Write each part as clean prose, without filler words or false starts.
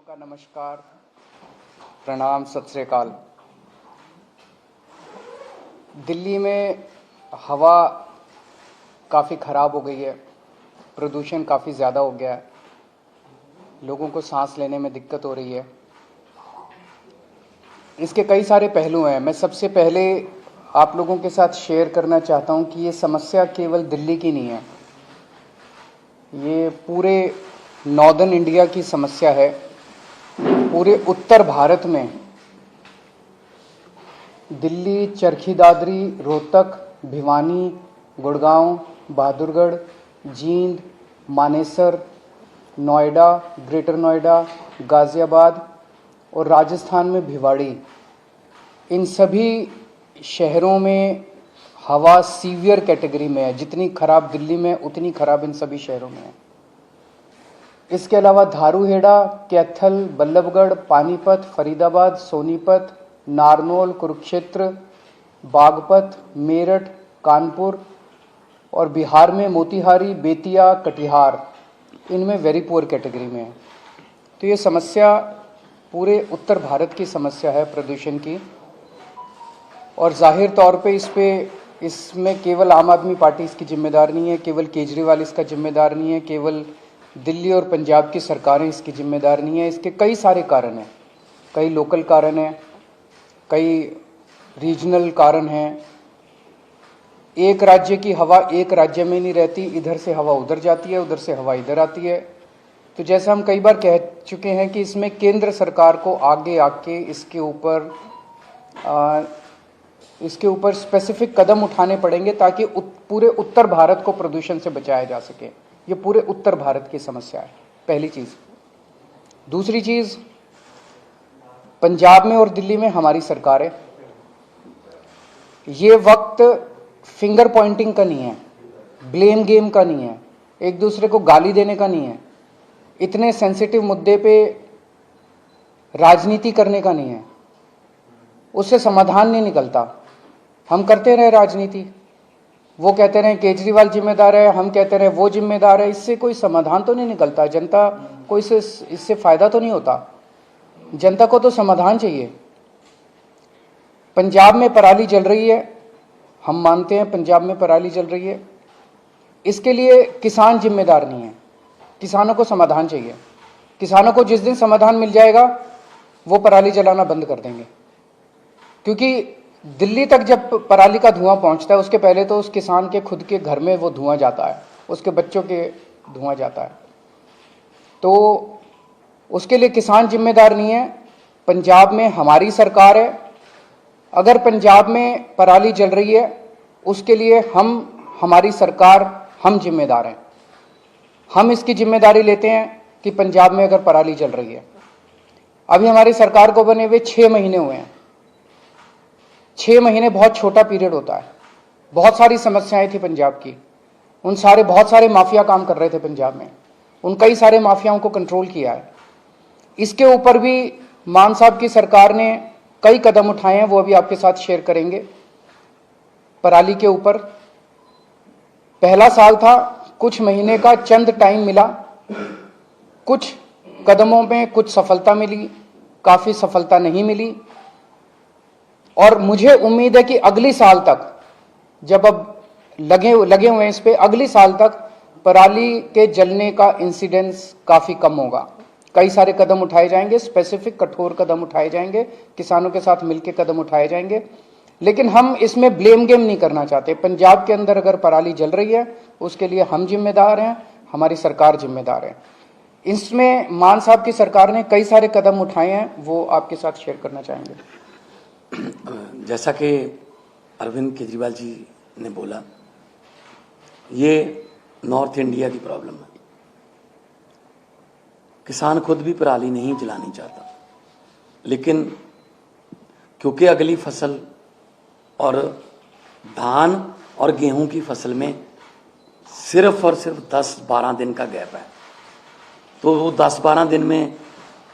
का नमस्कार, प्रणाम, सत श्री अकाल। दिल्ली में हवा काफ़ी ख़राब हो गई है, प्रदूषण काफ़ी ज़्यादा हो गया है, लोगों को सांस लेने में दिक्कत हो रही है। इसके कई सारे पहलू हैं। मैं सबसे पहले आप लोगों के साथ शेयर करना चाहता हूं कि ये समस्या केवल दिल्ली की नहीं है, ये पूरे नॉर्दर्न इंडिया की समस्या है। पूरे उत्तर भारत में दिल्ली, चरखी दादरी, रोहतक, भिवानी, गुड़गांव, बहादुरगढ़, जींद, मानेसर, नोएडा, ग्रेटर नोएडा, गाज़ियाबाद और राजस्थान में भिवाड़ी, इन सभी शहरों में हवा सीवियर कैटेगरी में है। जितनी खराब दिल्ली में उतनी खराब इन सभी शहरों में है। इसके अलावा धारूहेड़ा, कैथल, बल्लभगढ़, पानीपत, फरीदाबाद, सोनीपत, नारनौल, कुरुक्षेत्र, बागपत, मेरठ, कानपुर और बिहार में मोतिहारी, बेतिया, कटिहार, इनमें वेरी पुअर कैटेगरी में है। तो ये समस्या पूरे उत्तर भारत की समस्या है प्रदूषण की, और जाहिर तौर पे इसमें केवल आम आदमी पार्टी इसकी जिम्मेदार नहीं है, केवल केजरीवाल इसका जिम्मेदार नहीं है, केवल दिल्ली और पंजाब की सरकारें इसकी जिम्मेदार नहीं है। इसके कई सारे कारण हैं, कई लोकल कारण हैं, कई रीजनल कारण हैं। एक राज्य की हवा एक राज्य में नहीं रहती, इधर से हवा उधर जाती है, उधर से हवा इधर आती है। तो जैसा हम कई बार कह चुके हैं कि इसमें केंद्र सरकार को आगे आके इसके ऊपर स्पेसिफिक कदम उठाने पड़ेंगे ताकि पूरे उत्तर भारत को प्रदूषण से बचाया जा सके। ये पूरे उत्तर भारत की समस्या है, पहली चीज़। दूसरी चीज़, पंजाब में और दिल्ली में हमारी सरकार है। ये वक्त फिंगर पॉइंटिंग का नहीं है, ब्लेम गेम का नहीं है, एक दूसरे को गाली देने का नहीं है, इतने सेंसिटिव मुद्दे पे राजनीति करने का नहीं है। उससे समाधान नहीं निकलता। हम करते रहे राजनीति, वो कहते रहे केजरीवाल जिम्मेदार है, हम कहते रहे वो जिम्मेदार है, इससे कोई समाधान तो नहीं निकलता। जनता को इससे फायदा तो नहीं होता। जनता को तो समाधान चाहिए। पंजाब में पराली जल रही है, हम मानते हैं पंजाब में पराली जल रही है, इसके लिए किसान जिम्मेदार नहीं है, किसानों को समाधान चाहिए। किसानों को जिस दिन समाधान मिल जाएगा वो पराली जलाना बंद कर देंगे, क्योंकि दिल्ली तक जब पराली का धुआं पहुंचता है उसके पहले तो उस किसान के खुद के घर में वो धुआं जाता है, उसके बच्चों के धुआं जाता है। तो उसके लिए किसान जिम्मेदार नहीं है। पंजाब में हमारी सरकार है। अगर पंजाब में पराली जल रही है उसके लिए हमारी सरकार, हम जिम्मेदार हैं। हम इसकी जिम्मेदारी लेते हैं कि पंजाब में अगर पराली जल रही है, अभी हमारी सरकार को बने हुए 6 महीने हुए हैं। 6 महीने बहुत छोटा पीरियड होता है। बहुत सारी समस्याएं थी पंजाब की, बहुत सारे माफिया काम कर रहे थे पंजाब में, उन कई सारे माफियाओं को कंट्रोल किया है। इसके ऊपर भी मान साहब की सरकार ने कई कदम उठाए हैं, वो अभी आपके साथ शेयर करेंगे। पराली के ऊपर पहला साल था, कुछ महीने का चंद टाइम मिला, कुछ कदमों में कुछ सफलता मिली, काफी सफलता नहीं मिली। और मुझे उम्मीद है कि अगली साल तक, जब अब लगे हुए हैं इस पे, अगली साल तक पराली के जलने का इंसिडेंस काफी कम होगा। कई सारे कदम उठाए जाएंगे, स्पेसिफिक कठोर कदम उठाए जाएंगे, किसानों के साथ मिलकर कदम उठाए जाएंगे। लेकिन हम इसमें ब्लेम गेम नहीं करना चाहते। पंजाब के अंदर अगर पराली जल रही है उसके लिए हम जिम्मेदार हैं, हमारी सरकार जिम्मेदार है। इसमें मान साहब की सरकार ने कई सारे कदम उठाए हैं, वो आपके साथ शेयर करना चाहेंगे। जैसा कि अरविंद केजरीवाल जी ने बोला, ये नॉर्थ इंडिया की प्रॉब्लम है। किसान खुद भी पराली नहीं जलानी चाहता, लेकिन क्योंकि अगली फसल और धान और गेहूं की फसल में सिर्फ और सिर्फ 10-12 दिन का गैप है, तो वो 10-12 दिन में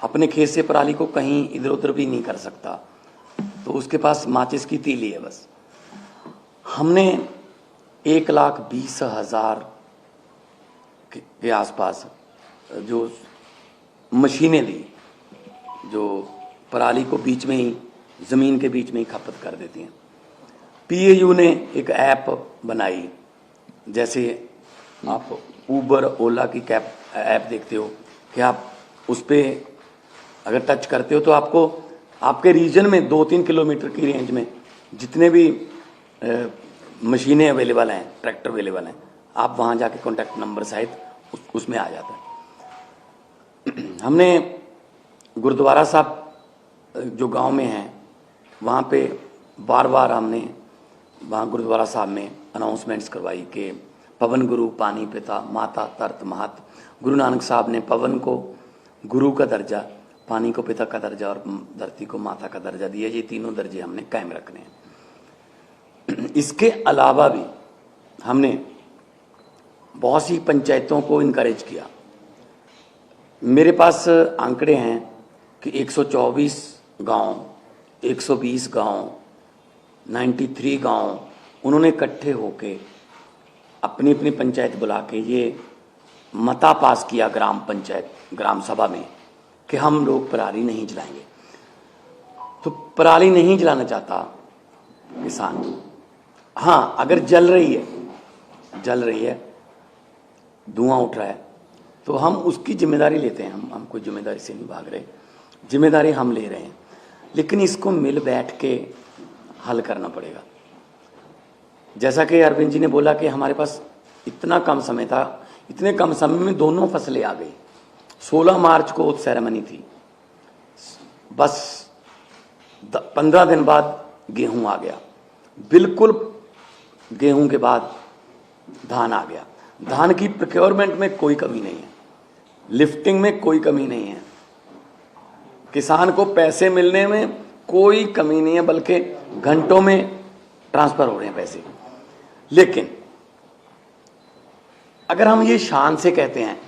अपने खेत से पराली को कहीं इधर उधर भी नहीं कर सकता, तो उसके पास माचिस की तीली है बस। हमने 1,20,000 के आसपास जो मशीनें दी, पराली को बीच में ही, ज़मीन के बीच में ही खपत कर देती हैं। पीएयू ने एक ऐप बनाई, जैसे आप ऊबर ओला की कैब ऐप देखते हो कि आप उस पर अगर टच करते हो तो आपको आपके रीजन में 2-3 किलोमीटर की रेंज में जितने भी मशीनें अवेलेबल हैं, ट्रैक्टर अवेलेबल हैं, आप वहाँ जाके कॉन्टैक्ट नंबर सहित उसमें आ जाता है। हमने गुरुद्वारा साहब जो गांव में हैं वहाँ पे बार बार हमने वहाँ गुरुद्वारा साहब में अनाउंसमेंट्स करवाई कि पवन गुरु पानी पिता माता तरत महत। गुरु नानक साहब ने पवन को गुरु का दर्जा, पानी को पिता का दर्जा और धरती को माता का दर्जा दिया। ये तीनों दर्जे हमने कायम रखने हैं। इसके अलावा भी हमने बहुत सी पंचायतों को इनकरेज किया। मेरे पास आंकड़े हैं कि 124 गांव, 120 गांव, 93 गांव उन्होंने इकट्ठे होके अपनी अपनी पंचायत बुला के ये मता पास किया ग्राम पंचायत, ग्राम सभा में, कि हम लोग पराली नहीं जलाएंगे। तो पराली नहीं जलाना चाहता किसान, हाँ अगर जल रही है, धुआं उठ रहा है, तो हम उसकी जिम्मेदारी लेते हैं। हम कोई जिम्मेदारी से नहीं भाग रहे, जिम्मेदारी हम ले रहे हैं, लेकिन इसको मिल बैठ के हल करना पड़ेगा। जैसा कि अरविंद जी ने बोला कि हमारे पास इतना कम समय था, इतने कम समय में दोनों फसलें आ गई। 16 मार्च को सेरेमनी थी, बस 15 दिन बाद गेहूं आ गया, बिल्कुल गेहूं के बाद धान आ गया। धान की प्रोक्योरमेंट में कोई कमी नहीं है, लिफ्टिंग में कोई कमी नहीं है, किसान को पैसे मिलने में कोई कमी नहीं है, बल्कि घंटों में ट्रांसफर हो रहे हैं पैसे। लेकिन अगर हम ये शान से कहते हैं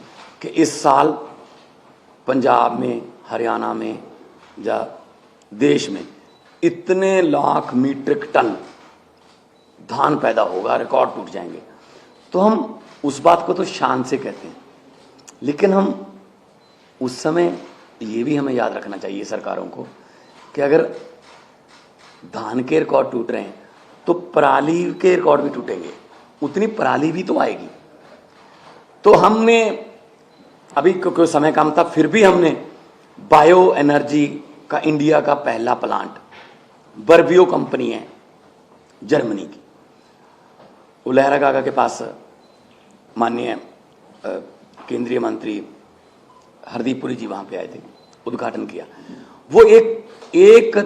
कि इस साल पंजाब में, हरियाणा में या देश में इतने लाख मीट्रिक टन धान पैदा होगा, रिकॉर्ड टूट जाएंगे, तो हम उस बात को तो शान से कहते हैं। लेकिन हम उस समय ये भी हमें याद रखना चाहिए सरकारों को कि अगर धान के रिकॉर्ड टूट रहे हैं तो पराली के रिकॉर्ड भी टूटेंगे, उतनी पराली भी तो आएगी। तो हमने अभी क्योंकि समय कम था, फिर भी हमने बायो एनर्जी का इंडिया का पहला प्लांट, बर्बियो कंपनी है जर्मनी की, उलहरा काका के पास माननीय केंद्रीय मंत्री हरदीप पुरी जी वहां पे आए थे, उद्घाटन किया। वो एक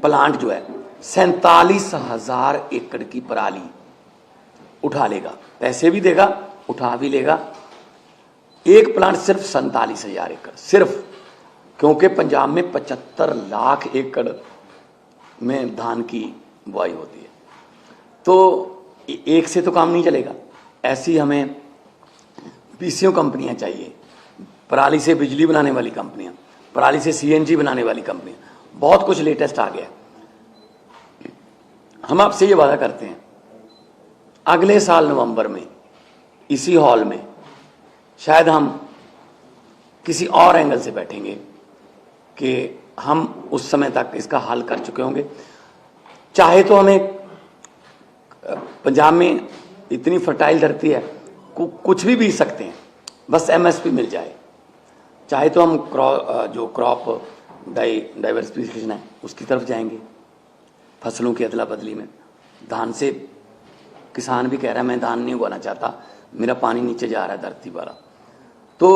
प्लांट जो है 47,000 एकड़ की पराली उठा लेगा, पैसे भी देगा, उठा भी लेगा। एक प्लांट सिर्फ 47,000 एकड़, सिर्फ, क्योंकि पंजाब में 75 लाख एकड़ में धान की बुआई होती है। तो एक से तो काम नहीं चलेगा, ऐसी हमें पीसीओ कंपनियां चाहिए, पराली से बिजली बनाने वाली कंपनियां, पराली से सीएनजी बनाने वाली कंपनियां, बहुत कुछ लेटेस्ट आ गया। हम आपसे ये वादा करते हैं अगले साल नवंबर में इसी हॉल में शायद हम किसी और एंगल से बैठेंगे कि हम उस समय तक इसका हल कर चुके होंगे। चाहे तो हमें, पंजाब में इतनी फर्टाइल धरती है, कुछ भी बीज सकते हैं, बस एमएसपी मिल जाए। चाहे तो हम जो क्रॉप डाइवर्सिफिकेशन है उसकी तरफ जाएंगे, फसलों की अदला बदली में। धान से किसान भी कह रहा है मैं धान नहीं उगाना चाहता, मेरा पानी नीचे जा रहा है धरती पर। तो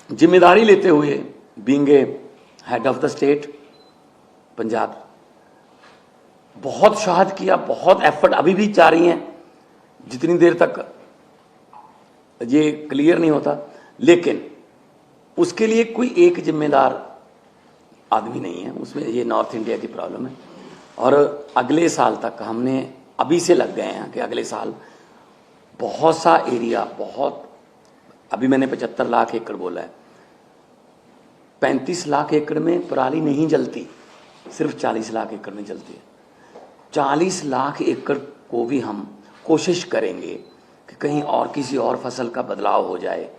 जिम्मेदारी लेते हुए, being a head of the state Punjab, बहुत शहाद किया, बहुत एफर्ट अभी भी जारी हैं, जितनी देर तक ये क्लियर नहीं होता। लेकिन उसके लिए कोई एक जिम्मेदार आदमी नहीं है, उसमें ये नॉर्थ इंडिया की प्रॉब्लम है। और अगले साल तक हमने अभी से लग गए हैं कि अगले साल बहुत सा एरिया, बहुत, अभी मैंने 75 लाख एकड़ बोला है, 35 लाख एकड़ में पराली नहीं जलती, सिर्फ 40 लाख एकड़ में जलती है। 40 लाख एकड़ को भी हम कोशिश करेंगे कि कहीं और किसी और फसल का बदलाव हो जाए,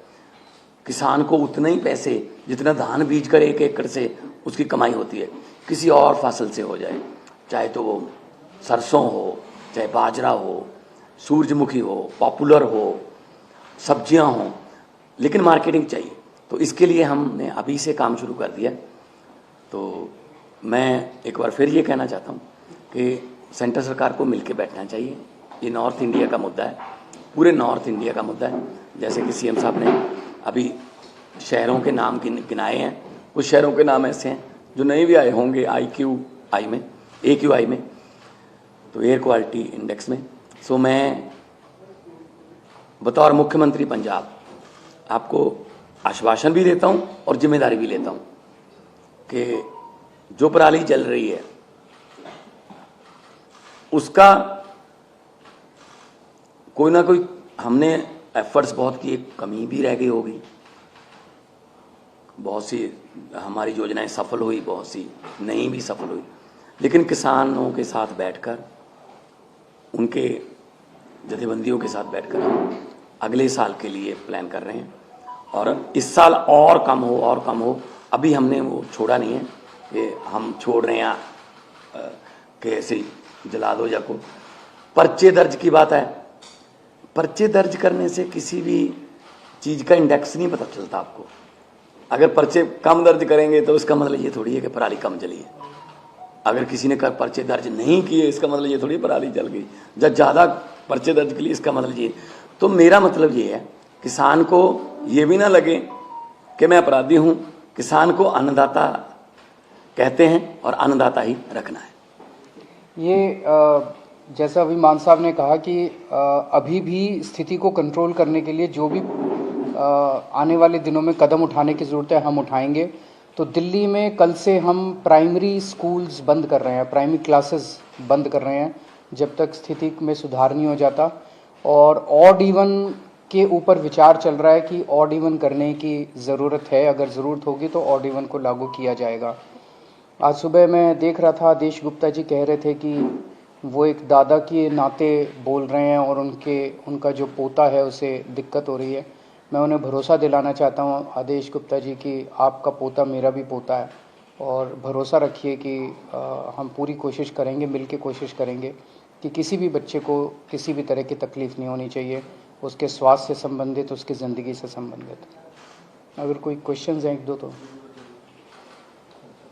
किसान को उतने ही पैसे जितना धान बीज कर 1 एकड़ से उसकी कमाई होती है, किसी और फसल से हो जाए, चाहे तो वो सरसों हो, चाहे बाजरा हो, सूरजमुखी हो, पॉपुलर हो, सब्जियां हों, लेकिन मार्केटिंग चाहिए। तो इसके लिए हमने अभी से काम शुरू कर दिया। तो मैं एक बार फिर ये कहना चाहता हूँ कि सेंटर सरकार को मिलकर बैठना चाहिए। ये नॉर्थ इंडिया का मुद्दा है, पूरे नॉर्थ इंडिया का मुद्दा है। जैसे कि सीएम साहब ने अभी शहरों के नाम गिनाए हैं, कुछ शहरों के नाम ऐसे हैं जो नहीं भी आए होंगे AQI में, तो एयर क्वालिटी इंडेक्स में। सो मैं बतौर मुख्यमंत्री पंजाब आपको आश्वासन भी देता हूं और जिम्मेदारी भी लेता हूं कि जो पराली जल रही है उसका कोई ना कोई हमने एफर्ट्स बहुत किए, कमी भी रह गई होगी, बहुत सी हमारी योजनाएं सफल हुई, बहुत सी नहीं भी सफल हुई, लेकिन किसानों के साथ बैठकर, उनके जथेबंदियों के साथ बैठकर हम अगले साल के लिए प्लान कर रहे हैं। और इस साल और कम हो, अभी हमने वो छोड़ा नहीं है कि हम छोड़ रहे हैं कि ऐसे जला दो या को। पर्चे दर्ज की बात है, पर्चे दर्ज करने से किसी भी चीज़ का इंडेक्स नहीं पता चलता आपको। अगर पर्चे कम दर्ज करेंगे तो इसका मतलब ये थोड़ी है कि पराली कम जली है। अगर किसी ने पर्चे दर्ज नहीं किए इसका मतलब ये थोड़ी पराली जल गई। जब ज़्यादा पर्चे दर्ज के लिए इसका मतलब ये। तो मेरा मतलब ये है, किसान को ये भी ना लगे कि मैं अपराधी हूँ। किसान को अन्नदाता कहते हैं और अन्नदाता ही रखना है। ये जैसा अभी मान साहब ने कहा कि अभी भी स्थिति को कंट्रोल करने के लिए जो भी आने वाले दिनों में कदम उठाने की ज़रूरत है हम उठाएंगे। तो दिल्ली में कल से हम प्राइमरी स्कूल्स बंद कर रहे हैं, प्राइमरी क्लासेस बंद कर रहे हैं जब तक स्थिति में सुधार नहीं हो जाता। और ऑड इवन के ऊपर विचार चल रहा है कि ऑड इवन करने की ज़रूरत है, अगर ज़रूरत होगी तो ऑड इवन को लागू किया जाएगा। आज सुबह मैं देख रहा था, आदेश गुप्ता जी कह रहे थे कि वो एक दादा के नाते बोल रहे हैं और उनका जो पोता है उसे दिक्कत हो रही है। मैं उन्हें भरोसा दिलाना चाहता हूं आदेश गुप्ता जी कि आपका पोता मेरा भी पोता है, और भरोसा रखिए कि हम पूरी कोशिश करेंगे, मिलके कोशिश करेंगे कि किसी भी बच्चे को किसी भी तरह की तकलीफ़ नहीं होनी चाहिए, उसके स्वास्थ्य से संबंधित, उसकी ज़िंदगी से संबंधित। अगर कोई क्वेश्चंस हैं एक दो तो।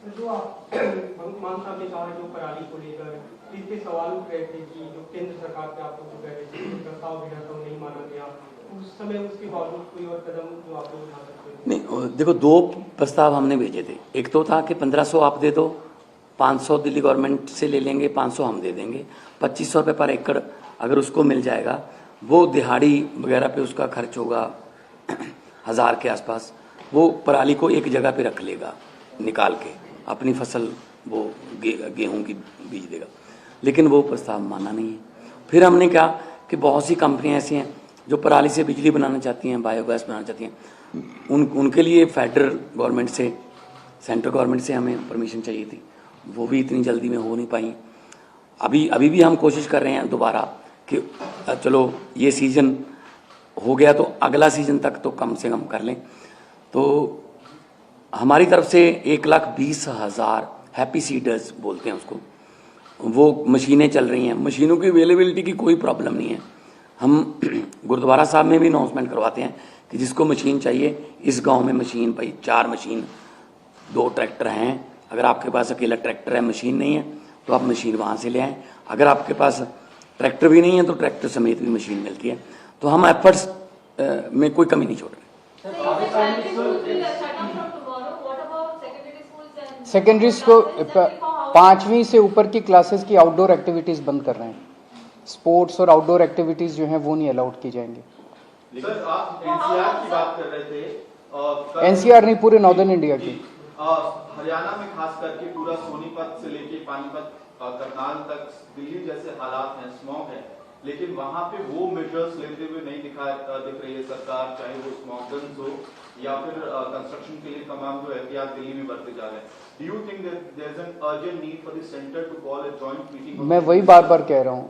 जो आप मान साहब ने कहा जो पराली को लेकर इसके सवाल उठ रहे थे कि जो केंद्र सरकार पे आप लोग कह रहे थे प्रस्ताव भेजा था नहीं माना गया, उस समय उसके बावजूद कोई और कदम जो आप लोग उठा सकते थे? नहीं, देखो 2 प्रस्ताव हमने भेजे थे। एक तो था कि 1500 आप दे दो, 500 दिल्ली गवर्नमेंट से ले लेंगे, 500 हम दे देंगे, 2500 रुपये पर एकड़ अगर उसको मिल जाएगा, वो दिहाड़ी वगैरह पे उसका खर्च होगा 1000 के आसपास, वो पराली को एक जगह पे रख लेगा, निकाल के अपनी फसल वो गेहूं की बीज देगा। लेकिन वो प्रस्ताव माना नहीं है। फिर हमने कहा कि बहुत सी कंपनियां ऐसी हैं जो पराली से बिजली बनाना चाहती हैं, बायोगैस बनाना चाहती हैं, उनके लिए फेडरल गवर्नमेंट से, सेंट्रल गवर्नमेंट से हमें परमिशन चाहिए थी, वो भी इतनी जल्दी में हो नहीं पाई। अभी भी हम कोशिश कर रहे हैं दोबारा कि चलो ये सीज़न हो गया तो अगला सीज़न तक तो कम से कम कर लें। तो हमारी तरफ से 1,20,000 हैप्पी सीडर्स बोलते हैं उसको, वो मशीनें चल रही हैं। मशीनों की अवेलेबिलिटी की कोई प्रॉब्लम नहीं है। हम गुरुद्वारा साहब में भी अनाउंसमेंट करवाते हैं कि जिसको मशीन चाहिए, इस गांव में मशीन, भाई 4 मशीन, 2 ट्रैक्टर हैं, अगर आपके पास अकेला ट्रैक्टर है, मशीन नहीं है, तो आप मशीन वहाँ से ले आएँ। अगर आपके पास ट्रैक्टर भी नहीं है तो ट्रैक्टर समेत भी मशीन मिलती है। तो हम एफर्ट्स में कोई कमी नहीं छोड़ रहे। सेकेंडरी को 5वीं से ऊपर की क्लासेस की आउटडोर एक्टिविटीज़ बंद कर रहे हैं। स्पोर्ट्स और आउटडोर एक्टिविटीज़ जो हैं वो नहीं अलाउड की जाएंगी। सर, आप एनसीआर की बात कर रहे थे। एनसीआर नहीं, पूरे नॉर्दर्न इंडिया की। हरियाणा में खास करके पूरा सोनीपत से लेके पानीपत, करनाल तक दिल्ली जैसे हालात हैं, स्मॉग है, लेकिन वहां पे वो मेजर्स लेते हुए नहीं दिख रही है सरकार, चाहे वो स्मॉग गन्स हो या फिर कंस्ट्रक्शन के लिए तमाम जो एहतियात दिल्ली में बरते जा रहे हैं। Do you think that there is an urgent need for the centre to call a joint meeting? मैं वही बार बार कह रहा हूँ,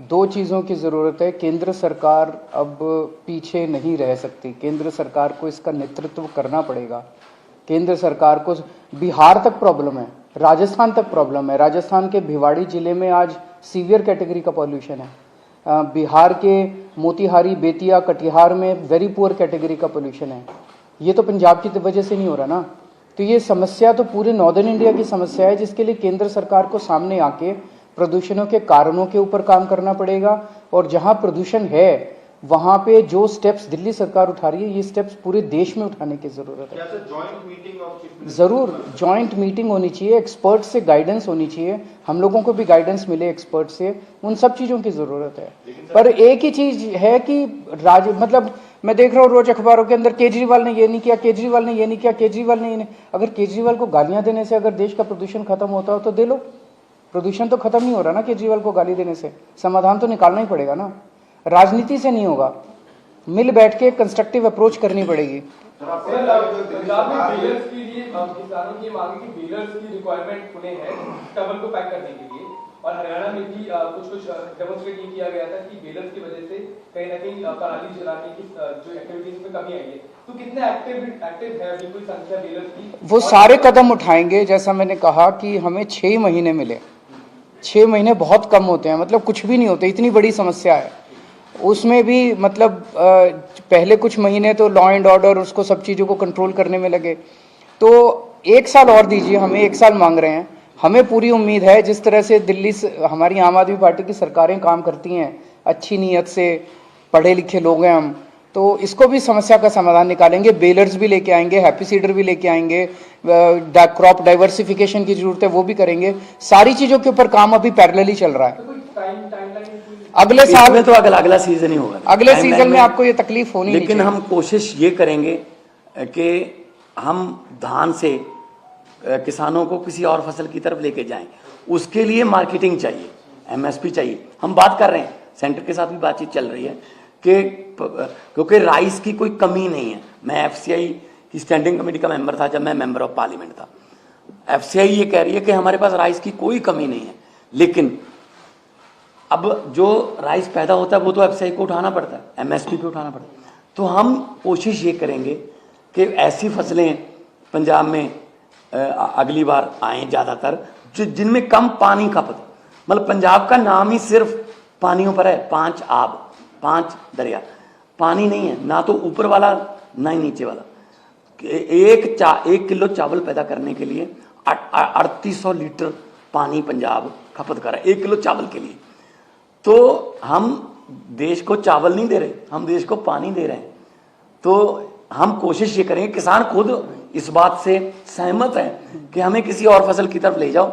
2 चीज़ों की ज़रूरत है। केंद्र सरकार अब पीछे नहीं रह सकती, केंद्र सरकार को इसका नेतृत्व करना पड़ेगा। केंद्र सरकार को बिहार तक प्रॉब्लम है, राजस्थान तक प्रॉब्लम है। राजस्थान के भिवाड़ी जिले में आज सीवियर कैटेगरी का पॉल्यूशन है। बिहार के मोतिहारी, बेतिया, कटिहार में वेरी पुअर कैटेगरी का पोल्यूशन है। ये तो पंजाब की वजह से नहीं हो रहा ना। तो ये समस्या तो पूरे नॉर्दर्न इंडिया की समस्या है, जिसके लिए केंद्र सरकार को सामने आके प्रदूषणों के कारणों के ऊपर काम करना पड़ेगा, और जहां प्रदूषण है वहां पे जो स्टेप्स दिल्ली सरकार उठा रही है, ये स्टेप्स पूरे देश में उठाने की जरूरत है। जरूर जॉइंट मीटिंग होनी चाहिए, एक्सपर्ट से गाइडेंस होनी चाहिए, हम लोगों को भी गाइडेंस मिले एक्सपर्ट से, उन सब चीजों की जरूरत है। पर एक ही चीज है कि मतलब मैं देख रहा हूँ रोज अखबारों के अंदर, केजरीवाल ने ये नहीं किया, केजरीवाल ने ये नहीं किया, केजरीवाल ने ये नहीं। अगर केजरीवाल को गालियां देने से अगर देश का प्रदूषण खत्म होता हो तो दे लो। प्रदूषण तो खत्म नहीं हो रहा ना केजरीवाल को गाली देने से, समाधान तो निकालना ही पड़ेगा ना। राजनीति से नहीं होगा, मिल बैठ के कंस्ट्रक्टिव अप्रोच करनी पड़ेगी। पंजाब में बेलर्स के लिए किसानों की मांग है कि बेलर्स की रिक्वायरमेंट पुणे है स्टबल को पैक करने के लिए, और हरियाणा में भी कुछ डेमोन्स्ट्रेट ये किया गया था कि बेलर्स की वजह से कहीं ना कहीं पराली जलाने की जो एक्टिविटीज में कमी आई है। तो कितने एक्टिव है अभी कोई संख्या बेलर्स की? वो सारे कदम उठाएंगे। जैसा मैंने कहा कि हमें 6 महीने मिले, 6 महीने बहुत कम होते हैं, मतलब कुछ भी नहीं होते, इतनी बड़ी समस्या है। उसमें भी मतलब पहले कुछ महीने तो लॉ एंड ऑर्डर उसको सब चीज़ों को कंट्रोल करने में लगे, तो 1 साल और दीजिए, हमें 1 साल मांग रहे हैं। हमें पूरी उम्मीद है जिस तरह से दिल्ली से हमारी आम आदमी पार्टी की सरकारें काम करती हैं, अच्छी नीयत से, पढ़े लिखे लोग हैं हम, तो इसको भी समस्या का समाधान निकालेंगे। बेलर्स भी लेके आएंगे, हैप्पी सीडर भी लेके आएंगे, क्रॉप डाइवर्सिफिकेशन की जरूरत है वो भी करेंगे। सारी चीज़ों के ऊपर काम अभी पैरेलली चल रहा है। अगले साल में तो अगला सीजन ही होगा, अगले सीजन में आपको ये तकलीफ होनी, लेकिन हम कोशिश ये करेंगे कि हम धान से किसानों को किसी और फसल की तरफ लेके जाएं। उसके लिए मार्केटिंग चाहिए, एमएसपी चाहिए। हम बात कर रहे हैं, सेंटर के साथ भी बातचीत चल रही है कि क्योंकि राइस की कोई कमी नहीं है। मैं एफसीआई की स्टैंडिंग कमेटी का मेंबर था जब मैं मेंबर ऑफ पार्लियामेंट था। एफसीआई ये कह रही है कि हमारे पास राइस की कोई कमी नहीं है, लेकिन अब जो राइस पैदा होता है वो तो एफसीआई को उठाना पड़ता है, एमएसपी पे उठाना पड़ता है। तो हम कोशिश ये करेंगे कि ऐसी फसलें पंजाब में अगली बार आए ज़्यादातर जिनमें कम पानी खपत। मतलब पंजाब का नाम ही सिर्फ पानियों पर है, 5 आब, 5 दरिया, पानी नहीं है, ना तो ऊपर वाला ना ही नीचे वाला। 1 किलो चावल पैदा करने के लिए 3800 लीटर पानी पंजाब खपत कर रहा है 1 किलो चावल के लिए। तो हम देश को चावल नहीं दे रहे, हम देश को पानी दे रहे हैं। तो हम कोशिश ये करेंगे, किसान खुद इस बात से सहमत है कि हमें किसी और फसल की तरफ ले जाओ,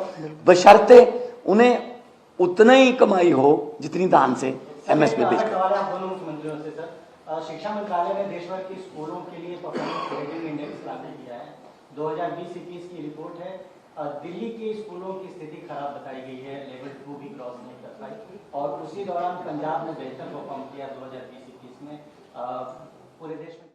बशर्ते उन्हें उतना ही कमाई हो जितनी धान से एमएसपी बेच कर। शिक्षा मंत्रालय ने देश भर के स्कूलों के लिए परफॉर्मेंस रेटिंग इंडेक्स लागू किया है। 2020-21 की रिपोर्ट है। दिल्ली के स्कूलों की स्थिति खराब बताई गई है, लेवल 2 भी क्रॉस नहीं कर पाई, और उसी दौरान पंजाब ने बेहतर परफॉर्म किया 2020-21 में। पूरे देश में